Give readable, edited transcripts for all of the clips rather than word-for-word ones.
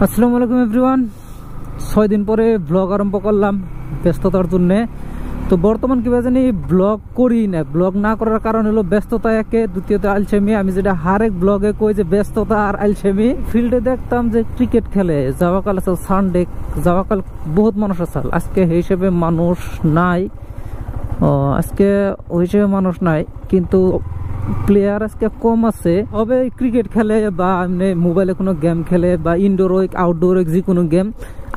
আসসালামু আলাইকুম এভরিওয়ান। 6 দিন পরে ব্লগ আরম্ভ করলাম ব্যস্ততার জন্য। তো বর্তমান কি জানি ব্লগ করি না, ব্লগ না করার কারণ হলো ব্যস্ততা একে, দ্বিতীয়ত আলসেমি। আমি যেটা হারেক ব্লগে কই যে ব্যস্ততা আর আলসেমি। ফিল্ডে দেখতাম যে ক্রিকেট খেলে, যাওয়াকাল আছে সানডে, যাওয়াকাল বহুত মানুষ আছে। আজকে এই হিসেবে মানুষ নাই, আজকে ওই হিসেবে মানুষ নাই, কিন্তু প্লেয়ার আজকে কম আছে। হবে ক্রিকেট খেলে বা এমনি মোবাইলে কোনো গেম খেলে বা ইনডোর হোক আউটডোর হোক যে কোনো গেম।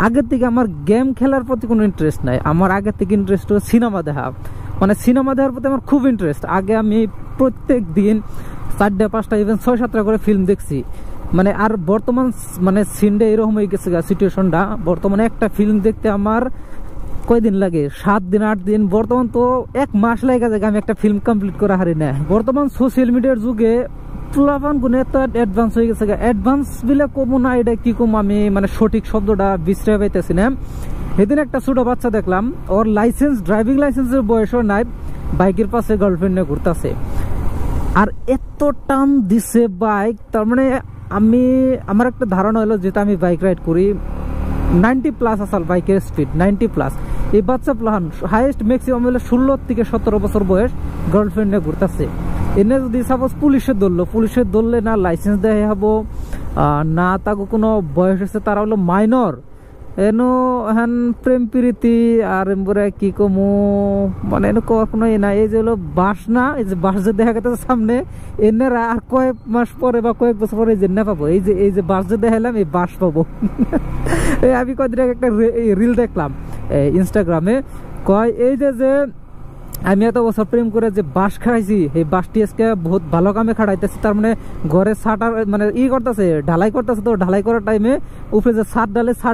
আগের থেকে আমার গেম খেলার প্রতি কোনো ইন্টারেস্ট নাই। আমার আগের থেকে ইন্টারেস্ট হলো সিনেমা দেখা, মানে সিনেমা দেখার প্রতি আমার খুব ইন্টারেস্ট। আগে আমি প্রত্যেক দিন 4টা 5টা ইভেন 6-7টা করে ফিল্ম দেখছি। মানে আর বর্তমান মানে সিনডে এরকম হয়ে গেছে সিচুয়েশনটা, বর্তমানে একটা ফিল্ম দেখতে আমার কয়দিন লাগে, 7 দিন 8 দিন, বর্তমান তো 1 মাস লাগে যায় আমি একটা ফিল্ম কমপ্লিট করা হারি না। বর্তমান সোশ্যাল মিডিয়ার যুগে প্লাবান গুণ এত অ্যাডভান্স হয়ে গেছে। অ্যাডভান্স বিলে কমো না, এটা কি কম আমি মানে সঠিক শব্দটা বিশ্রায় পাইতেছি না। সেদিন একটা ছোট বাচ্চা দেখলাম, ওর লাইসেন্স ড্রাইভিং লাইসেন্সের বয়সও নাই, বাইকের পাশে গার্লফ্রেন্ড নিয়ে ঘুরতেছে। আর এত টান দিছে বাইক, তার মানে আমার একটা ধারণা হলো, যেটা আমি বাইক রাইড করি 90+ আসাল বাইকের স্পিড 90+। এই বাচ্চা প্লান হাইয়েস্ট ম্যাক্সিমাম হলো 16 থেকে 17 বছর বয়স, গার্লফ্রেন্ড নিয়ে ঘুরতেছে। এনে যদি সাপোজ পুলিশে ধরলে না লাইসেন্স দেয় হবো না, তাকে কোনো বয়স হচ্ছে, তারা হলো মাইনর। এনো হ্যান প্রেম প্রীতি আর এমবরে কি কমু, মানে এনে কোনো না। এই যে হলো বাস না, এই যে বাস যে দেখা গেছে সামনে, এনারা আর কয়েক মাস পরে বা কয়েক বছর পরে যে না পাবো, এই যে বাস যে দেখালাম, এই বাস পাবো। আমি কয়েকদিন আগে একটা রিল দেখলাম ইনস্টাগ্রামে, কয় এই যে আমি এত বছর প্রেম করে যে বাস খাড়াইছি, এই বাসটি আজকে বহুত ভালো কামে খাড়াইতেছি। তার মানে ঘরে ছাটার মানে করতেছে, ঢালাই করতেছে, তো ঢালাই করার টাইমে উপরে যে ছাদ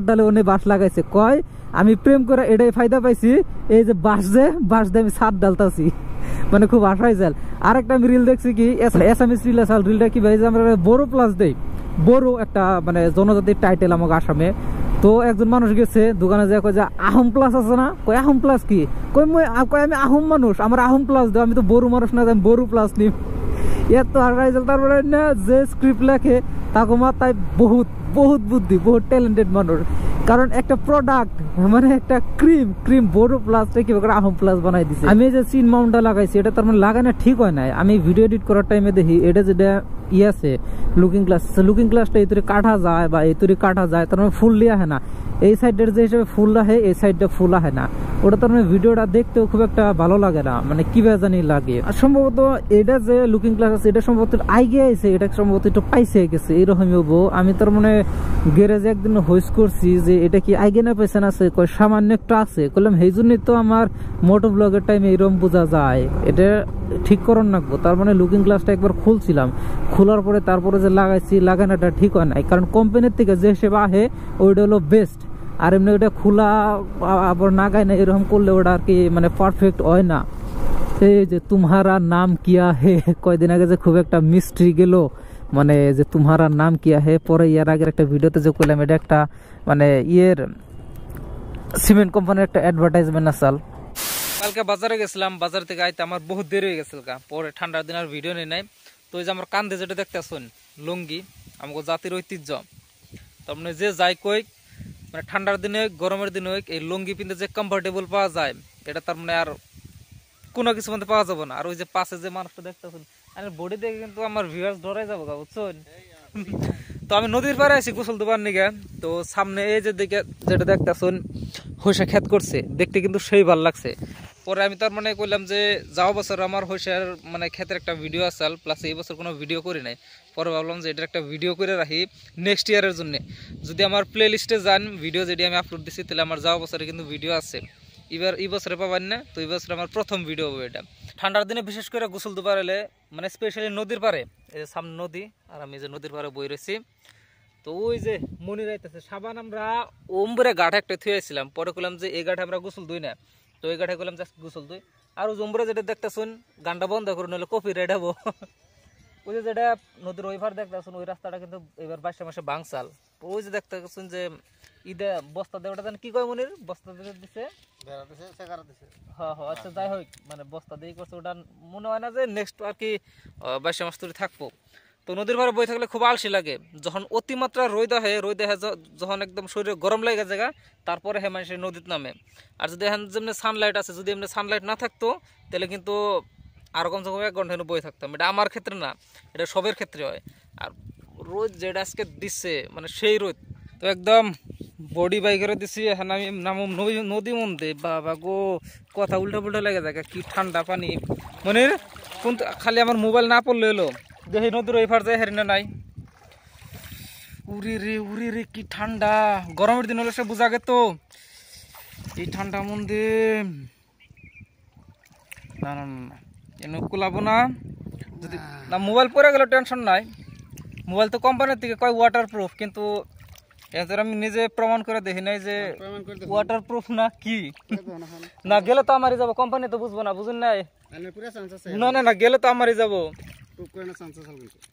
ডালে ওনে বাস লাগাইছে। কয় আমি প্রেম করে এটাই ফায়দা পাইছি, এই যে বাস দিয়ে আমি ছাদ ডালতাছি। মানে খুব আশাই যাল। আরেকটা আমি রিল দেখছি কি এসামিস রিল আসাল, রিলটা কি ভাই আমরা বড় প্লাস দেই, বড় একটা মানে জনজাতির টাইটেল আমাকে আসামে। তো একজন মানুষ গেছে দোকানে যায়, কয় যে আহম প্লাস আছে না, কয় আহম প্লাস কি, কয় আমি আহম মানুষ, আমার আহম প্লাস দাও, আমি তো বড় মানুষ না, আমি বড় প্লাস নিই। এত হারাইছিল। তারপরে না যে স্ক্রিপ্ট লেখে তাকে মাথায় বহুত বহুত বুদ্ধি, বহুত ট্যালেন্টেড মানুষ। কারণ একটা প্রোডাক্ট মানে একটা ক্রিম বড় প্লাস কি আহম প্লাস বানাই দিছে। আমি যে সিন মাউন্টটা লাগাইছি, এটা তার মানে লাগানো ঠিক হয় নাই। আমি ভিডিও এডিট করার টাইমে দেখি এটা যেটা আছে লুকিং গ্লাসটা এই তৈরি কাটা যায় বা এই তৈরি কাটা যায়, তার মানে ফুল লিয়া হয় না। এই সাইডের যে হিসেবে ফুল আহে, এই সাইডটা ফুল আহে না। ওটা তার মানে ভিডিওটা দেখতেও খুব একটা ভালো লাগে না, মানে কি জানি লাগে। আর সম্ভবত এটা যে লুকিং গ্লাস আছে, এটা সম্ভবত আইগে আইছে, এটা সম্ভবত একটু পাইছে গেছে এরকমই হবো। আমি তার মানে গ্যারেজে একদিন হোস করছি যে এটা কি আইগে না পেছন আছে, কয় সামান্য একটু আছে। বললাম সেই জন্যই তো আমার মোটো ব্লগের টাইমে এরকম বোঝা যায়, এটা ঠিক করন রাখবো। তার মানে লুকিং গ্লাসটা একবার খুলছিলাম, খোলার পরে তারপরে যে লাগাইছি, লাগানোটা ঠিক হয় নাই। কারণ কোম্পানির থেকে যে হিসেবে আহে ওইটা হলো বেস্ট। আর এমনি ওটা খোলা আবার নাগায় না, এরকম করলে ওটা আর কি মানে পারফেক্ট হয় না। এই যে তোমারা নাম কিয়া হে, কয়দিন আগে যে খুব একটা মিস্ট্রি গেল, মানে যে তোমারা নাম কিয়া হে। পরে ইয়ার আগের একটা ভিডিওতে যে করলাম, এটা একটা মানে সিমেন্ট কোম্পানির একটা অ্যাডভার্টাইজমেন্ট আসাল। কালকে বাজারে গেছিলাম, বাজার থেকে আইতে আমার বহুত দেরি হয়ে গেছিল। পরে ঠান্ডার দিন আর ভিডিও নেই নাই। তো ওই যে আমার কান্দে যেটা দেখতেছেন লুঙ্গি, আমাকে জাতির ঐতিহ্য। তার মানে যে যাই কই, মানে ঠান্ডার দিনে গরমের দিনে এই লুঙ্গি পিনতে যে কমফোর্টেবল পাওয়া যায়, এটা তার মানে আর কোনো কিছু মধ্যে পাওয়া যাবে না। আর ওই যে পাশে যে মানুষটা দেখতেছেন, আমি বডি দেখে কিন্তু আমার ভিউয়ার্স ধরাই যাবো, বুঝছেন। তো আমি নদীর পাড়ে আছি গোসল দেবার নিগে। তো সামনে এই যে দিকে যেটা দেখতেছেন হইসা ক্ষেত করছে, দেখতে কিন্তু সেই ভালো লাগছে। পরে আমি তার মানে কইলাম যে যাওয়া বছর আমার হইসার মানে ক্ষেতের একটা ভিডিও আসাল, প্লাস এই বছর কোনো ভিডিও করি নাই। পরে ভাবলাম যে এটার একটা ভিডিও করে রাখি নেক্সট ইয়ারের জন্য। যদি আমার প্লে লিস্টে যান ভিডিও যেটি আমি আপলোড দিচ্ছি, তাহলে আমার যাওয়া বছরে কিন্তু ভিডিও আছে। এবার এই বছরে পাবেন না, তো এই বছর আমার প্রথম ভিডিও হবে এটা। ঠান্ডার দিনে বিশেষ করে গোসল দিতে পারলে, মানে স্পেশালি নদীর পাড়ে, এই যে সামনে নদী আর আমি যে নদীর পাড়ে বই রয়েছি। তো ওই যে মনে রাইতেছে সাবান আমরা ওমবরে গাঠে একটা থুয়েছিলাম, পরে করলাম যে এই গাঠে আমরা গোসল দুই না, তো এই গাঠে করলাম জাস্ট গোসল দুই। আর ওই জম্বরে যেটা দেখতেছুন গানটা বন্ধ করুন, হলে কপি রাইড হবো। ওই যে যেটা নদীর ওই ভার দেখতেছুন, ওই রাস্তাটা কিন্তু এবার 22 মাসে বাংসাল। ওই যে দেখতেছুন যে ঈদে বস্তা দিয়ে, ওটা জানি কি কয় মনির, বস্তা দিয়ে দিছে, হ্যাঁ হ্যাঁ আচ্ছা যাই হোক, মানে বস্তা দিয়ে করছে। ওটা মনে হয় না যে নেক্সট আর কি 22 মাস ধরে থাকবো। তো নদীর পাড়ে বই থাকলে খুব আলসি লাগে, যখন অতিমাত্রা রোদ আহে যখন একদম শরীরে গরম লাগে জায়গা, তারপরে হে মানুষের নদীতে নামে। আর যদি এখন যেমনি সানলাইট আছে, যদি এমনি সানলাইট না থাকতো তাহলে কিন্তু আরো কমসে কম 1 ঘন্টা বই থাকতাম। এটা আমার ক্ষেত্রে না, এটা সবের ক্ষেত্রে হয়। আর রোদ যেটা আজকে দিচ্ছে মানে সেই রোদ, তো একদম বডি বাই করে দিছি। এখন আমি নামুম নদী মধ্যে, বাবা গো কথা উল্টা পুল্টা লেগে যায়, কি ঠান্ডা পানি। মানে কোন খালি আমার মোবাইল না পড়লে হলো, দেখি নদীর ওই পার যায় হেরিনা নাই। উড়ি রে কি ঠান্ডা, গরমের দিন হলে সে বোঝা গেত এই ঠান্ডা মধ্যে। না না না এনে কুলাবো না, যদি না মোবাইল পরে গেলে টেনশন নাই। মোবাইল তো কোম্পানির থেকে কয় ওয়াটার প্রুফ, কিন্তু এদের আমি নিজে প্রমাণ করে দেখি নাই যে ওয়াটার প্রুফ না কি। না গেলে তো আমারই যাবো, কোম্পানি তো বুঝবো না, বুঝুন নাই। না না না গেলে তো আমারই যাবো।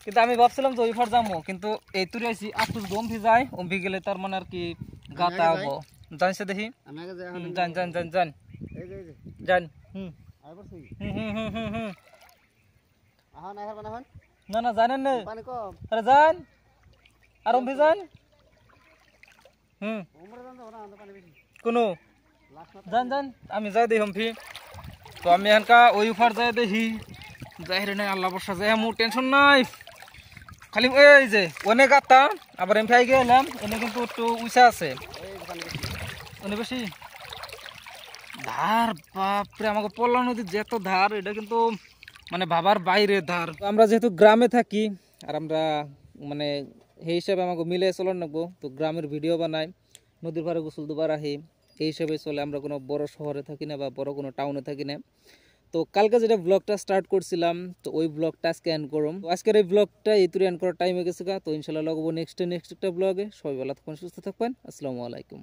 কিন্তু আমি ভাবছিলাম যে ওই ফার যাবো, কিন্তু এই তুই আইসি আটুস গম্ভি যায়, অম্ভি গেলে তার মানে আর কি গাতা হবো। জানছে দেখি, জান জান জান জান জান। না না জানেন না, আরে জান আর অম্ভি জান। কোনো জান জান আমি যাই দেখি অম্ভি। তো আমি এখানকা ওই ফার যাই দেখি, যাই রে নাই আল্লাহ বর্ষা যাই, আমার টেনশন নাই। খালি এই যে অনেক গাতা, আবার এমফি আই গেলাম, এনে কিন্তু একটু উঁচা আছে, অনেক বেশি ধার। বাপরে আমাকে পল্লা নদীর যে এত ধার, এটা কিন্তু মানে ভাবার বাইরে ধার। আমরা যেহেতু গ্রামে থাকি, আর আমরা মানে সেই হিসাবে আমাকে মিলে চলার নাকবো, তো গ্রামের ভিডিও বানাই, নদীর পাড়ে গোসল দুবার আহি, এই হিসাবে চলে। আমরা কোনো বড় শহরে থাকি না বা বড় কোনো টাউনে থাকি না। তো কালকে যেটা ব্লগটা স্টার্ট করছিলাম, তো ওই ব্লগটা আজকে এন্ড করুম। তো আজকের এই ব্লগটা এই তুই এন্ড করার টাইম হয়ে গেছে গা। তো ইনশাল্লাহ লগবো নেক্সট একটা ব্লগে। সবাই ভালো থাকবেন, সুস্থ থাকবেন। আসসালামু আলাইকুম।